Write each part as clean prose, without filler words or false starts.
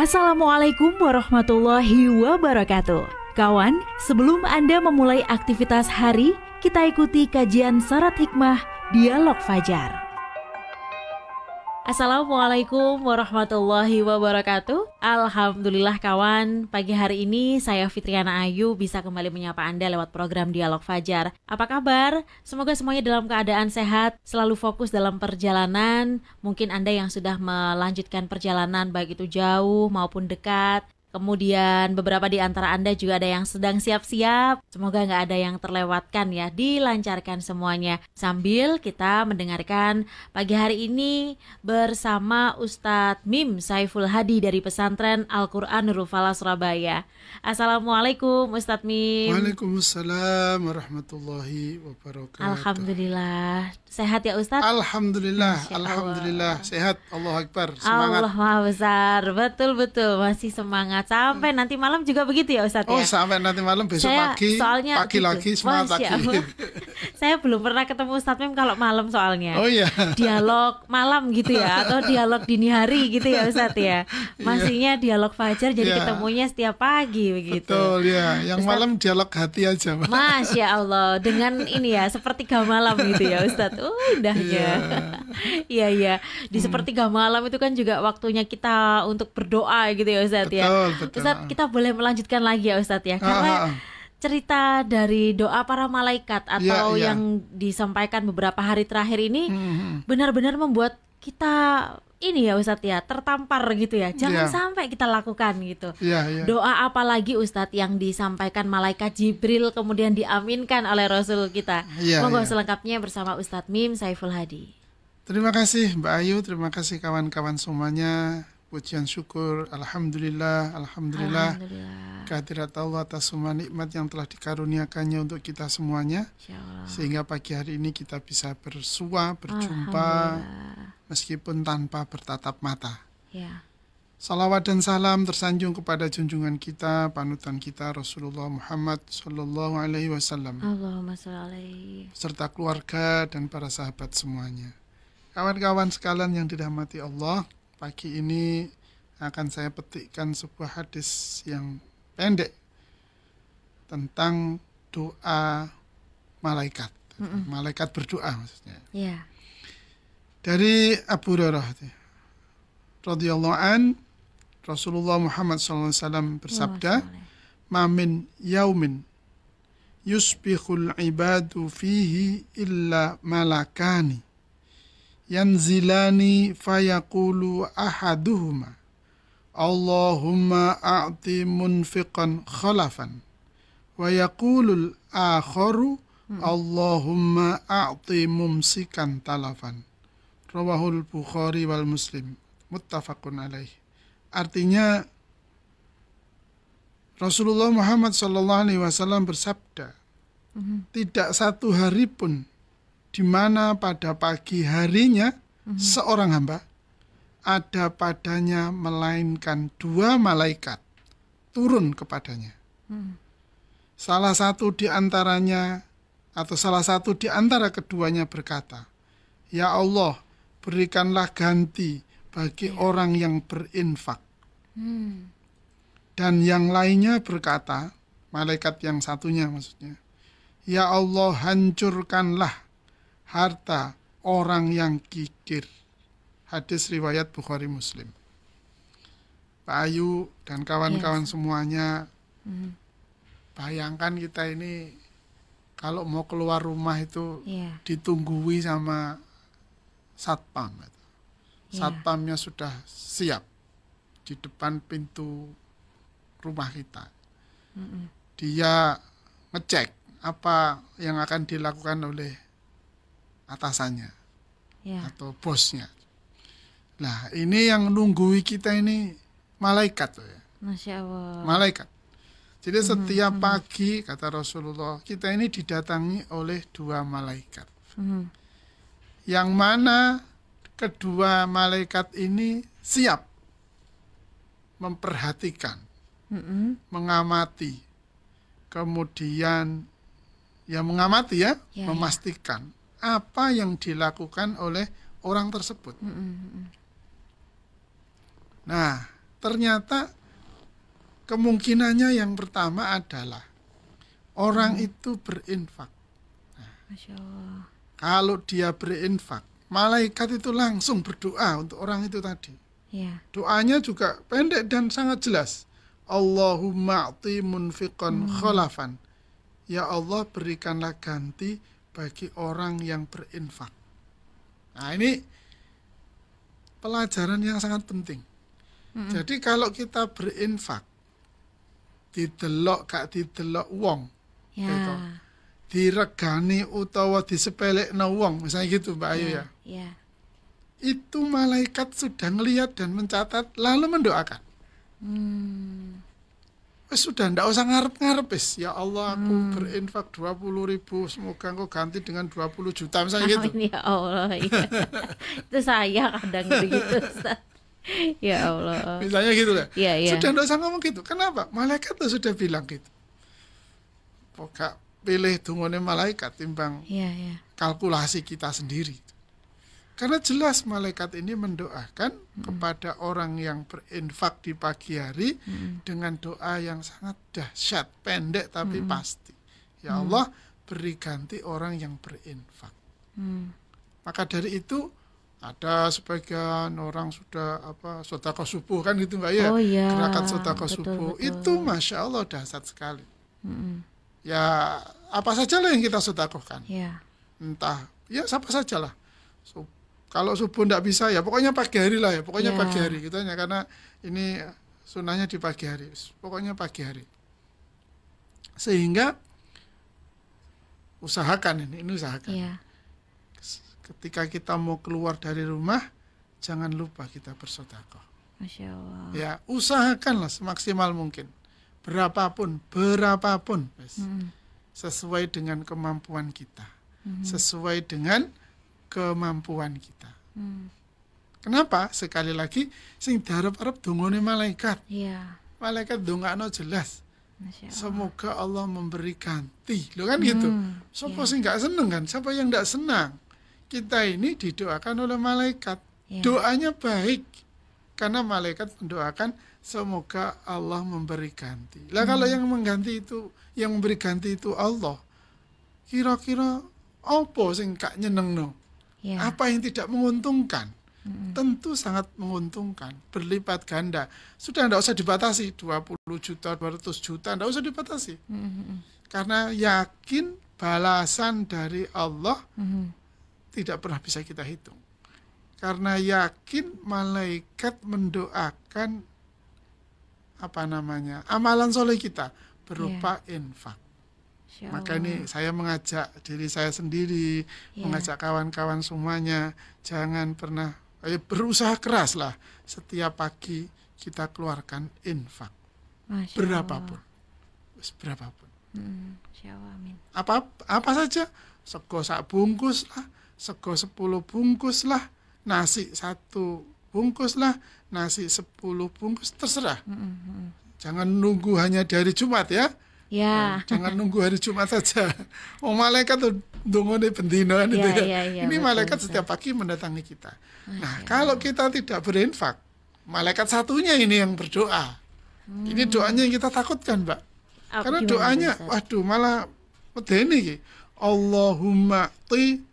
Assalamualaikum warahmatullahi wabarakatuh. Kawan, sebelum Anda memulai aktivitas hari, kita ikuti kajian Syarat Hikmah Dialog Fajar. Assalamualaikum warahmatullahi wabarakatuh. Alhamdulillah kawan, pagi hari ini saya Fitriana Ayu bisa kembali menyapa Anda lewat program Dialog Fajar. Apa kabar? Semoga semuanya dalam keadaan sehat, selalu fokus dalam perjalanan. Mungkin Anda yang sudah melanjutkan perjalanan baik itu jauh maupun dekat. Kemudian beberapa di antara Anda juga ada yang sedang siap-siap. Semoga nggak ada yang terlewatkan ya, dilancarkan semuanya. Sambil kita mendengarkan pagi hari ini bersama Ustadz Mim Saiful Hadi dari Pesantren Al-Quran Nurul Falah Surabaya. Assalamualaikum Ustadz Mim. Waalaikumsalam warahmatullahi wabarakatuh. Alhamdulillah. Sehat ya Ustadz? Alhamdulillah, alhamdulillah sehat. Allahu Akbar. Semangat. Allah Maha Besar. Betul-betul masih semangat. Sampai nanti malam juga begitu ya Ustadz ya? Oh sampai nanti malam, besok pagi lagi semangat lagi. Saya belum pernah ketemu Ustadz Mim kalau malam soalnya. Oh iya. Dialog malam gitu ya, atau dialog dini hari gitu ya Ustadz ya. Masihnya dialog fajar jadi ketemunya setiap pagi begitu. Betul ya, yang Ustadz, malam dialog hati aja. Masya Allah, dengan ini ya sepertiga malam gitu ya Ustadz. Indahnya. Iya. Di sepertiga malam itu kan juga waktunya kita untuk berdoa gitu ya Ustadz ya. Betul. Ustadz, kita boleh melanjutkan lagi ya Ustadz ya, karena cerita dari doa para malaikat atau yang disampaikan beberapa hari terakhir ini benar-benar membuat kita ini ya Ustadz ya, tertampar gitu ya. Jangan sampai kita lakukan gitu. Doa apa lagi Ustadz yang disampaikan malaikat Jibril kemudian diaminkan oleh Rasul kita. Monggo selengkapnya bersama Ustadz Mim Saiful Hadi. Terima kasih Mbak Ayu, terima kasih kawan-kawan semuanya. Pujian syukur, alhamdulillah kehadirat Allah atas semua nikmat yang telah dikaruniakannya untuk kita semuanya, sehingga pagi hari ini kita bisa bersua, berjumpa meskipun tanpa bertatap mata. Salawat dan salam tersanjung kepada junjungan kita, panutan kita Rasulullah Muhammad Sallallahu Alaihi Wasallam, serta keluarga dan para sahabat semuanya. Kawan-kawan sekalian yang dirahmati Allah, pagi ini akan saya petikkan sebuah hadis yang pendek tentang doa malaikat. Malaikat berdoa maksudnya. Dari Abu Hurairah radhiyallahu an, Rasulullah Muhammad SAW bersabda, "Ma min yaumin yusbihul ibadu fihi illa malakani yanzilani fayaqulu ahaduhuma Allahumma a'ti munfiqan khalafan wa yaqulul akharu Allahumma a'ti mumsikan talafan." Rawahul Bukhari wal Muslim, muttafaqun alaih. Artinya Rasulullah Muhammad SAW bersabda, tidak satu hari pun di mana pada pagi harinya seorang hamba ada padanya melainkan dua malaikat turun kepadanya. Salah satu di antaranya atau salah satu di antara keduanya berkata, "Ya Allah, berikanlah ganti bagi orang yang berinfak." Dan yang lainnya berkata, malaikat yang satunya maksudnya, "Ya Allah, hancurkanlah harta orang yang kikir." Hadis riwayat Bukhari Muslim. Pak Ayu dan kawan-kawan semuanya, bayangkan kita ini kalau mau keluar rumah itu ditunggui sama satpam. Satpamnya sudah siap di depan pintu rumah kita. Dia ngecek apa yang akan dilakukan oleh atasannya atau bosnya. Nah, ini yang nunggui kita ini malaikat ya. Masya Allah. Malaikat. Jadi setiap pagi kata Rasulullah, kita ini didatangi oleh dua malaikat. Yang mana kedua malaikat ini siap memperhatikan, mengamati, kemudian mengamati memastikan apa yang dilakukan oleh orang tersebut. Nah, ternyata kemungkinannya yang pertama adalah orang itu berinfak. Masya Allah. Kalau dia berinfak, malaikat itu langsung berdoa untuk orang itu tadi. Ya. Doanya juga pendek dan sangat jelas. Allahumma a'ti munfiqan khalafan. Ya Allah, berikanlah ganti bagi orang yang berinfak. Nah, ini pelajaran yang sangat penting. Jadi kalau kita berinfak, didelok gak didelok wong, Ya. gitu, diregani utawa disepelekno wong, misalnya gitu Mbak Ayu ya. Ya. Itu malaikat sudah ngelihat dan mencatat lalu mendoakan. Sudah ndak usah ngarep-ngarep wis. Ya Allah, aku berinfak 20.000, semoga engkau ganti dengan 20 juta misalnya gitu. Amin ya Allah. Ya. Itu saya kadang begitu, Ustaz. Ya Allah. Misalnya gitu lah. Ya, ya. Sudah ndak usah ngomong gitu. Kenapa? Malaikat tuh sudah bilang gitu. Pokok pilih dungane malaikat timbang Ya, ya. kalkulasi kita sendiri. Karena jelas malaikat ini mendoakan kepada orang yang berinfak di pagi hari dengan doa yang sangat dahsyat, pendek tapi pasti. Ya Allah, beri ganti orang yang berinfak. Maka dari itu ada sebagian orang sudah sedekah subuh kan gitu Mbak ya. Oh, iya. Gerakan sedekah Betul, subuh betul. itu Masya Allah dahsyat sekali. Ya apa saja lah yang kita sedekahkan. Ya. Entah ya siapa saja lah. Kalau subuh enggak bisa ya pokoknya pagi hari lah ya, pokoknya Ya. pagi hari gitu ya, karena ini sunahnya di pagi hari, pokoknya pagi hari. Sehingga usahakan ini usahakan. Ya. Ketika kita mau keluar dari rumah, jangan lupa kita bersedekah. Masya Allah. Ya, usahakanlah semaksimal mungkin. Berapapun, wes. Sesuai dengan kemampuan kita. Sesuai dengan kemampuan kita. Kenapa? Sekali lagi sing diharap-harap dongane malaikat. Iya. Malaikat dongakno jelas. Masya Allah. Semoga Allah memberi ganti. Loh kan gitu. Siapa sih nggak seneng kan? Siapa yang nggak senang? Kita ini didoakan oleh malaikat. Iya. Doanya baik. Karena malaikat mendoakan semoga Allah memberi ganti. Lah kalau yang mengganti itu, yang memberi ganti itu Allah. Kira-kira apa sing gak nyenengno? Ya. Apa yang tidak menguntungkan? Tentu sangat menguntungkan, berlipat ganda. Sudah tidak usah dibatasi, 20 juta, 200 juta, tidak usah dibatasi. Karena yakin balasan dari Allah tidak pernah bisa kita hitung. Karena yakin malaikat mendoakan amalan soleh kita berupa infak. Masya Maka Allah. ini saya mengajak diri saya sendiri, mengajak kawan-kawan semuanya, jangan pernah berusaha keras lah setiap pagi kita keluarkan infak. Masya Berapapun. Berapapun. Masya Allah, amin. Apa saja, sego sak bungkus lah, sego 10 bungkus lah, nasi 1 bungkus lah, nasi 10 bungkus, terserah. Jangan nunggu hanya di hari Jumat ya. Ya. Jangan nunggu hari Jumat saja. Oh, malaikat tuh dongone bendino kan itu ya. Ya, Ini betul, malaikat betul. setiap pagi mendatangi kita. Nah, kalau kita tidak berinfak, malaikat satunya ini yang berdoa. Ini doanya yang kita takutkan, Mbak. Karena Gimana, doanya, Ustaz? waduh, malah medeni iki. Allahumma ti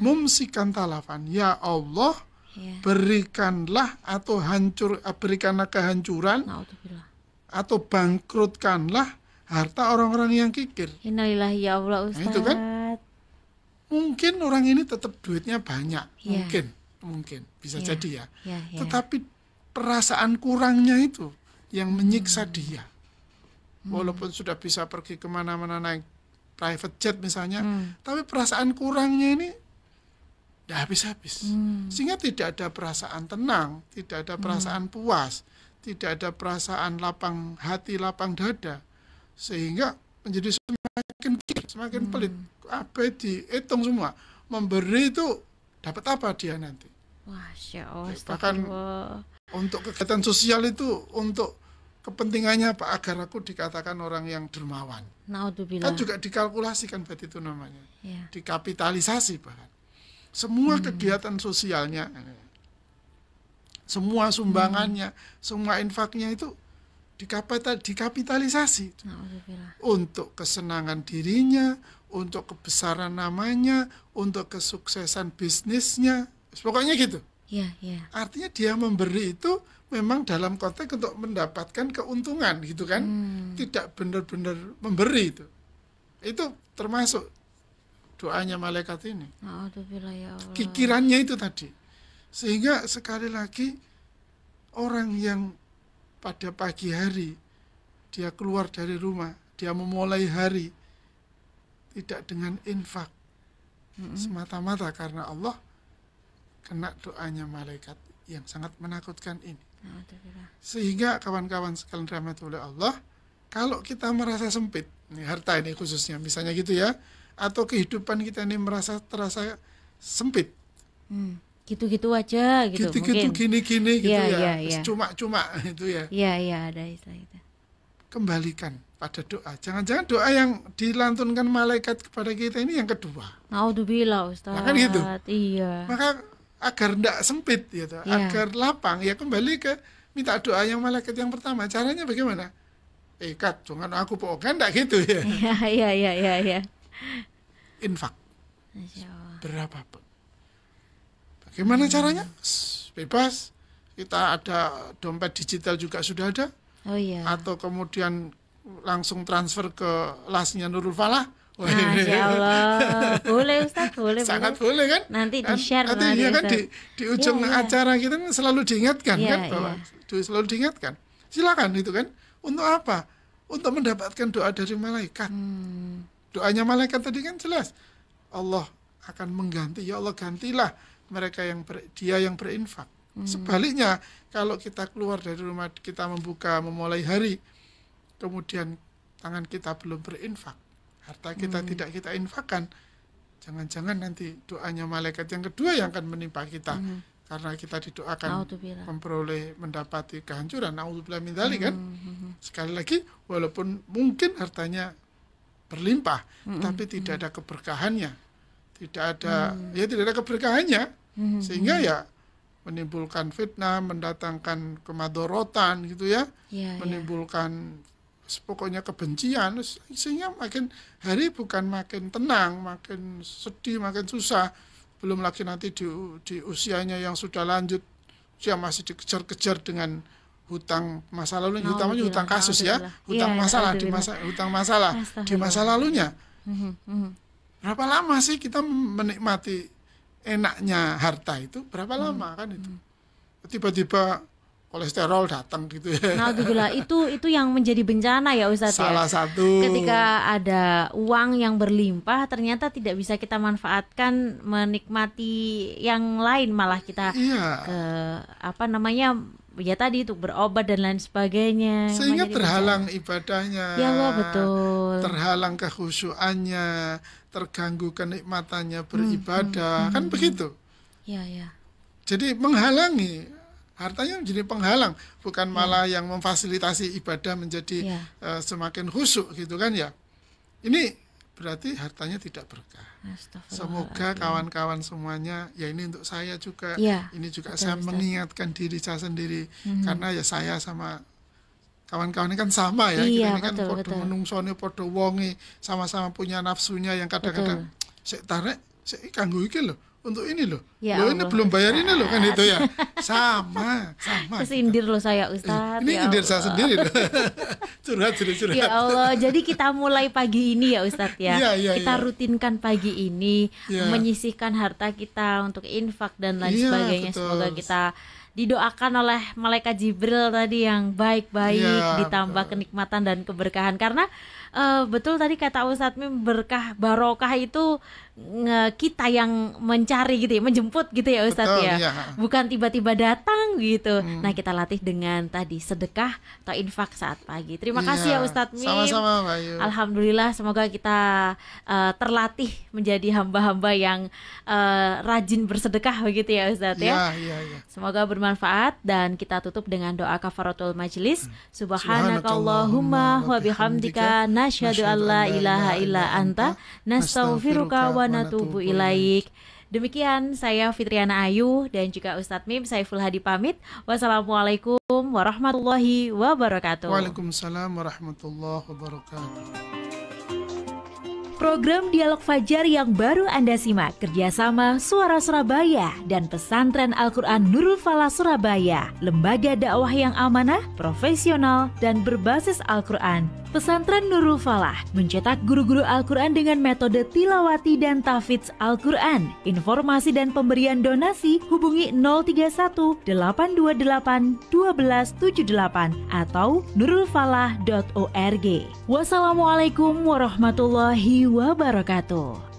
mumsikan talafan. Ya Allah, Ya. berikanlah atau berikanlah kehancuran Na'udzubillah. atau bangkrutkanlah harta orang-orang yang kikir. Innalillahi ya Allah, Ustaz. itu kan. Mungkin orang ini tetap duitnya banyak, Iya. mungkin bisa Iya. jadi ya. Ya, ya. Tetapi perasaan kurangnya itu yang menyiksa dia. Walaupun sudah bisa pergi kemana-mana naik private jet misalnya, tapi perasaan kurangnya ini tidak habis-habis. Sehingga tidak ada perasaan tenang, tidak ada perasaan puas, tidak ada perasaan lapang hati, lapang dada. Sehingga menjadi semakin kikir, semakin pelit. Apa dihitung semua. Memberi itu dapat apa dia nanti. Masya Allah, Bahkan astagfirullah. untuk kegiatan sosial itu, untuk kepentingannya apa, agar aku dikatakan orang yang dermawan. Na'udzubillah. Kan juga dikalkulasikan berarti itu namanya. Ya. Dikapitalisasi bahkan. Semua kegiatan sosialnya semua sumbangannya, semua infaknya itu dikapitalisasi untuk kesenangan dirinya, untuk kebesaran namanya, untuk kesuksesan bisnisnya, pokoknya gitu. Artinya dia memberi itu memang dalam konteks untuk mendapatkan keuntungan gitu kan, tidak benar-benar memberi itu. Itu termasuk doanya malaikat ini. Ya Allah. Pikirannya itu tadi. Sehingga sekali lagi orang yang pada pagi hari dia keluar dari rumah, dia memulai hari tidak dengan infak semata-mata karena Allah, kena doanya malaikat yang sangat menakutkan ini. Sehingga kawan-kawan sekalian rahmati oleh Allah, kalau kita merasa sempit, ini harta ini khususnya misalnya gitu ya, atau kehidupan kita ini terasa sempit, gitu-gitu aja gitu, gitu-gitu gini-gini gitu ya. Cuma-cuma itu ya. Iya, ada istilah itu. Kembalikan pada doa. Jangan-jangan doa yang dilantunkan malaikat kepada kita ini yang kedua. Naudzubillah Ustaz. Nah, kan gitu. Iya. Maka agar tidak sempit gitu, agar lapang ya kembali ke minta doa yang malaikat yang pertama. Caranya bagaimana? Kat, jangan aku pokoknya enggak gitu ya. Iya. Infak. Berapapun. Bagaimana caranya? Bebas. Kita ada dompet digital juga sudah ada. Oh iya. Atau kemudian langsung transfer ke lasnya Nurul Falah. Masya Allah, boleh Ustaz, boleh. Sangat boleh kan? Nanti di-share nanti ya kan di ujung acara kita selalu diingatkan kan bahwa selalu diingatkan. Silakan itu kan. Untuk apa? Untuk mendapatkan doa dari malaikat. Doanya malaikat tadi kan jelas. Allah akan mengganti. Ya Allah, gantilah mereka dia yang berinfak. Sebaliknya, kalau kita keluar dari rumah, kita memulai hari, kemudian tangan kita belum berinfak, harta kita tidak kita infakkan, jangan-jangan nanti doanya malaikat yang kedua yang akan menimpa kita, karena kita didoakan memperoleh mendapati kehancuran. Naudzubillah min dzalik kan. Sekali lagi, walaupun mungkin hartanya berlimpah, tapi tidak ada keberkahannya, tidak ada keberkahannya, sehingga ya menimbulkan fitnah, mendatangkan kemadorotan gitu ya, menimbulkan pokoknya kebencian, sehingga makin hari bukan makin tenang, makin sedih, makin susah. Belum lagi nanti di usianya yang sudah lanjut, dia masih dikejar-kejar dengan hutang masa lalu, utamanya hutang kasus ya, hutang masalah di masa lalunya. Berapa lama sih kita menikmati enaknya harta itu? Berapa lama kan itu? Tiba-tiba kolesterol datang gitu ya. Alhamdulillah, itu yang menjadi bencana ya Ustaz. Salah satu. Ketika ada uang yang berlimpah, ternyata tidak bisa kita manfaatkan menikmati yang lain, malah kita ya tadi untuk berobat dan lain sebagainya. Sehingga terhalang ibadahnya. Ya Allah, betul. Terhalang kekhusyuannya, terganggu kenikmatannya beribadah, kan begitu. Iya. Jadi menghalangi, hartanya menjadi penghalang, bukan malah yang memfasilitasi ibadah menjadi semakin khusyuk gitu kan ya. Ini berarti hartanya tidak berkah. Semoga kawan-kawan semuanya, ya ini untuk saya juga, ini juga saya mengingatkan diri saya sendiri, karena ya saya sama kawan-kawan ini kan sama ya, kita ini kan podo menungsone, podo wonge, sama-sama punya nafsunya yang kadang-kadang saya tarik, saya kanggo iki loh, untuk ini loh, ini belum bayar ini loh kan itu ya, sama. Kesindir loh saya Ustaz. Ini sindir saya sendiri loh. curhat. Ya Allah, jadi kita mulai pagi ini ya Ustaz ya. Kita rutinkan pagi ini, menyisihkan harta kita untuk infak dan lain sebagainya. Betul. Semoga kita didoakan oleh malaikat Jibril tadi yang baik-baik, ditambah kenikmatan dan keberkahan. Karena betul tadi kata Ustadz Mim, berkah barokah itu kita yang mencari gitu ya, menjemput gitu ya Ustadz ya. Bukan tiba-tiba datang gitu. Nah, kita latih dengan tadi sedekah atau infak saat pagi. Terima kasih ya Ustadz Mim. Sama-sama Mbak Ayu. Alhamdulillah, semoga kita terlatih menjadi hamba-hamba yang rajin bersedekah begitu ya Ustadz ya. Semoga bermanfaat, dan kita tutup dengan doa kafaratul majlis. Subhanakallahumma wa bihamdika nasyhadu an la ilaha illa anta nastaghfiruka wa natubu ilaik. Demikian saya Fitriana Ayu dan juga Ustadz Mim Saiful Hadi pamit. Wassalamualaikum warahmatullahi wabarakatuh. Waalaikumsalam warahmatullahi wabarakatuh. Program Dialog Fajar yang baru Anda simak kerjasama Suara Surabaya dan Pesantren Al-Quran Nurul Falah Surabaya, lembaga dakwah yang amanah, profesional, dan berbasis Al-Quran. Pesantren Nurul Falah mencetak guru-guru Al-Quran dengan metode tilawati dan tahfidz Al-Quran. Informasi dan pemberian donasi hubungi 031 828 1278 atau nurulfalah.org. Wassalamualaikum warahmatullahi wabarakatuh.